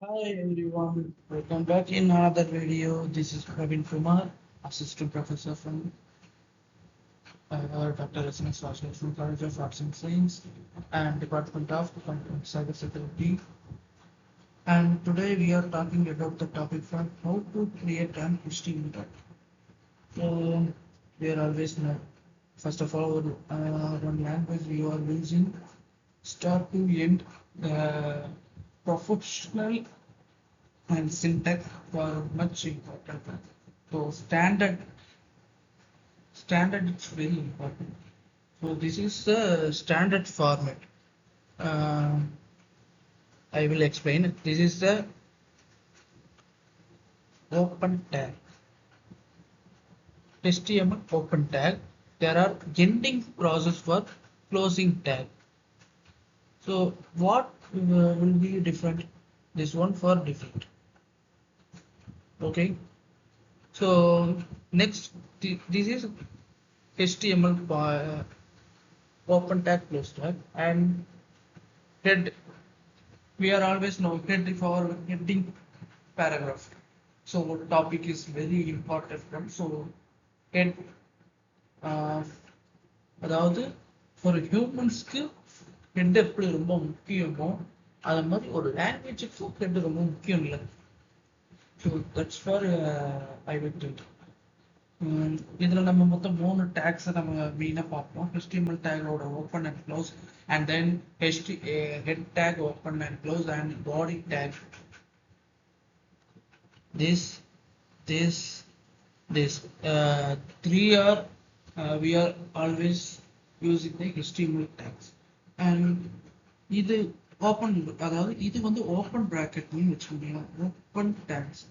Hi everyone, welcome back in another video. This is Praveen Kumar, Assistant Professor from Dr. S.M.S. National College of Arts and Science and Department of Cybersecurity. And today we are talking about the topic from how to create an HTML tag. So we are always know. First of all, one language we are using start to end professional and syntax are much important. So standard is very important. So this is the standard format. Uh, I will explain it. This is the open tag. HTML open tag. There are ending process for closing tag. So what will be different? This one for different. Okay. So next, this is HTML open tag close tag and head. We are always know head for heading paragraph. So topic is very important from so head அதாவது ஒரு ஹியூமன்ஸ்க்கு head எப்படி ரொம்ப முக்கியமோ அது மாதிரி ஒரு லாங்குவேஜுக்கும் head ரொம்ப முக்கியம் இல்லை. So that's for I will tell. இதில் நம்ம மொத்தம் 3 டேக்ஸை நம்ம மெயினாக பார்ப்போம். HTML டேகோட open and close and then head tag open and close and body tag. This, this, this. Three are we are always using the HTML tags. And இது open அதாவது இது வந்து ஓப்பன் ப்ராக்கெட்னு வச்சுக்கோங்க. Open tags.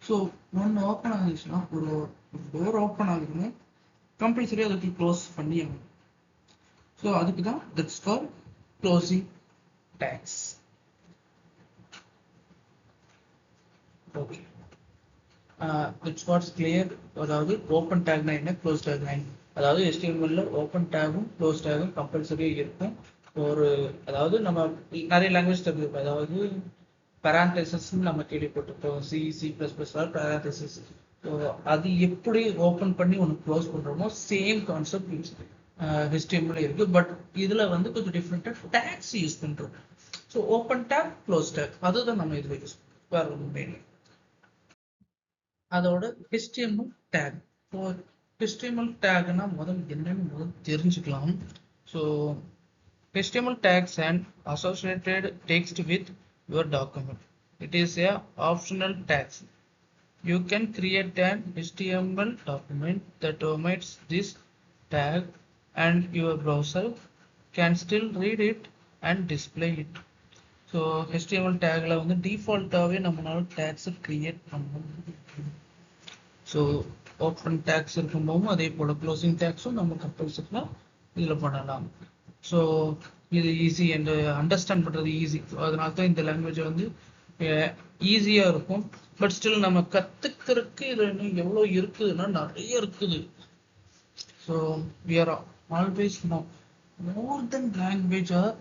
ஸோ ஒன்று open ஆகுதுன்னா ஒரு door open ஆகுதுன்னா கம்பல்சரி அதுக்கு க்ளோஸ் பண்ணி ஆகும். ஸோ அதுக்கு தான் that's for closing tags. Okay, it's what's clear. அதாவது ஓப்பன் டேக்னா என்ன, க்ளோஸ் டேக்னா என்ன. அதாவது HTML ஓப்பன் டேகும் க்ளோஸ் டேகும் கம்பல்சரி இருக்கும். ஒரு அதாவது நம்ம நிறைய லாங்குவேஜ் தெரிஞ்சிருப்போம். அதாவது பேரான்டெசிஸ் நம்ம கேள்விப்பட்டிருப்போம். C++ பேரான்டெசிஸ். ஸோ அது எப்படி ஓப்பன் பண்ணி ஒன்று க்ளோஸ் பண்ணுறோமோ சேம் கான்செப்ட் HTML இருக்கு. பட் இதில் வந்து கொஞ்சம் டிஃப்ரெண்ட்டாக டேக்ஸ் யூஸ் பண்ணுறோம். So open take close take அதுதான் நம்ம இதில் யூஸ் பண்ணுறோம் மெயினாக. அதோட HTML டேக். ஸோ HTML டேக்னா என்னன்னு தெரிஞ்சுக்கலாம். So HTML tags and associated text with your document. It is a optional tag. You can create an HTML document that omits this tag and your browser can still read it and display it. So HTML tagல வந்து டிஃபால்ட்டாகவே நம்மளால டேக்ஸை create பண்ணணும். So open tax இருக்கும்போதும் அதே போல் closing டேக்ஸும் நம்ம கம்பல்சரியாக இதில் பண்ணலாம். So இது ஈஸி அண்ட் அண்டர்ஸ்டாண்ட் பண்ணுறது ஈஸி. அதனால தான் இந்த லாங்குவேஜ் வந்து ஈஸியாக இருக்கும். பட் ஸ்டில் நம்ம கற்றுக்கிறதுக்கு இதில் இன்னும் எவ்வளோ இருக்குதுன்னா நிறைய இருக்குது. So we are always more than language are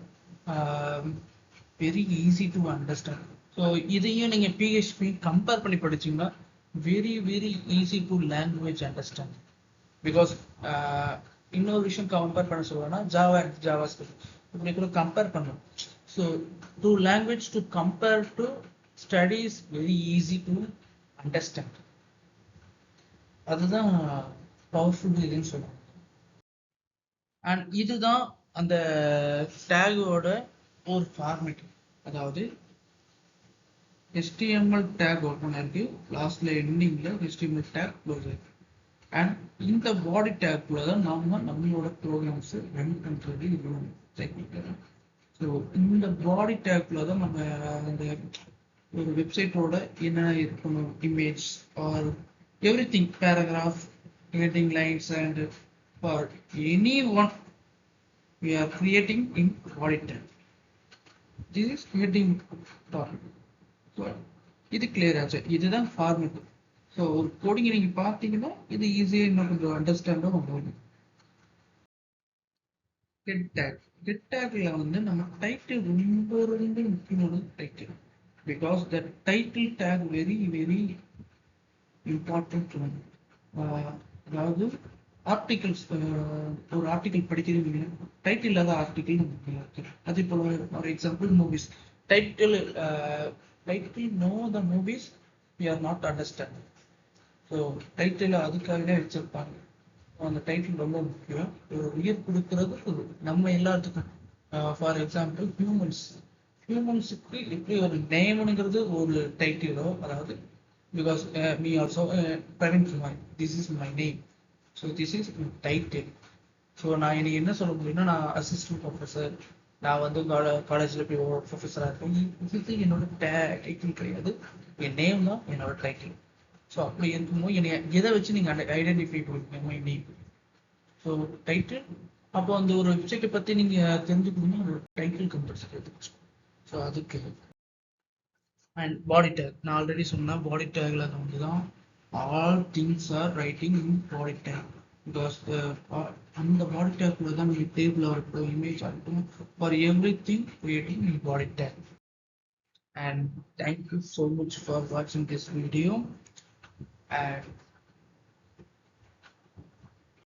very easy to understand. So இதையும் நீங்கள் PHP கம்பேர் பண்ணி படிச்சிங்கன்னா very very easy to language understand. Because இன்னொரு விஷயம் கம்பேர் பண்ண சொல்லணும்னா ஜாவா அண்ட் ஜாவாஸ்கிரிப்ட் இப்படி கூட கம்பேர் பண்ணணும். So to language to compare to study is very easy to understand. அதுதான் பவர்ஃபுல் இதுன்னு சொல்லுவாங்க. அண்ட் இதுதான் அந்த டேகோட ஒரு ஃபார்மேட். அதாவது HTML tag ஓப்பன் இருக்கு, லாஸ்ட்ல எண்டிங்ல HTML tag க்ளோஸ் இருக்கு. அண்ட் இந்த பாடி டேக்குள்ள தான் நாம நம்மளோட ப்ரோக்ராம்ஸ் ரன் பண்றது இதுவும். ஸோ இந்த பாடி டேக்குள்ள தான் நம்ம அந்த ஒரு வெப்சைட்டோட என்ன இருக்கணும், image R every thing, paragraph, heading lines and for any one we are creating in body tag. This is heading part. So இது கிளியர் ஆச்சு. இதுதான் ஃபார்மேட். ஸோ ஒரு கோடிங் நீங்கள் பார்த்தீங்கன்னா இது ஈஸியாக இன்னும் கொஞ்சம் அண்டர்ஸ்டாண்டாக உங்களுக்கு. Head take. ஹெட் டேக்ல வந்து நம்ம டைட்டில் ரொம்ப ரொம்ப முக்கியமானது title. because the title tag very important one. அதாவது ஆர்டிகல்ஸ், ஒரு ஆர்டிகல் படிக்கிறீங்க, டைட்டில் இல்லாத ஆர்டிகல் நமக்கு இருக்கு. அதே போல for example movies title, title know the movies we are not understand. So title அதுக்காகவே வச்சிருப்பாங்க. அந்த டைட்டில் ரொம்ப முக்கியம். ஒரு உயிர் கொடுக்கறது நம்ம எல்லாத்துக்கும். ஃபார் எக்ஸாம்பிள் ஹியூமன்ஸுக்கு எப்படி ஒரு நேம்னுங்கிறது ஒரு டைட்டிலோ, அதாவது because me also Praveen Kumar, this is my name, so this is title. So நான் இன்னைக்கு என்ன சொல்ல முடியும்னா, நான் அசிஸ்டன்ட் ப்ரொஃபஸர், நான் வந்து காலேஜில் போய் ப்ரொஃபஸராக இருக்கேன். இது என்னோட டைட்டில் கிடையாது, என் நேம் தான் என்னோட டைட்டில். ஸோ அப்படி இருக்கும்போது என்னை எதை வச்சு நீங்கள் ஐடென்டிஃபை பண்ணுவீங்க மை நேம். ஸோ டைட்டில், அப்போ அந்த ஒரு வெப்சைட்டை பற்றி நீங்கள் தெரிஞ்சுக்கணும்னா ஒரு டைட்டில் கம்பல்சரி எடுத்துக்கணும். ஸோ அதுக்கு அண்ட் பாடி டேக், நான் ஆல்ரெடி சொன்னேன் பாடி டேக்ல வந்து தான் all things are writing in body take. Because அந்த பாடி டேக்ல தான் நீங்கள் டேபிள் இருக்கட்டும், இமேஜ் ஆகட்டும், for every thing creating in body take. And thank you so much for watching this video, and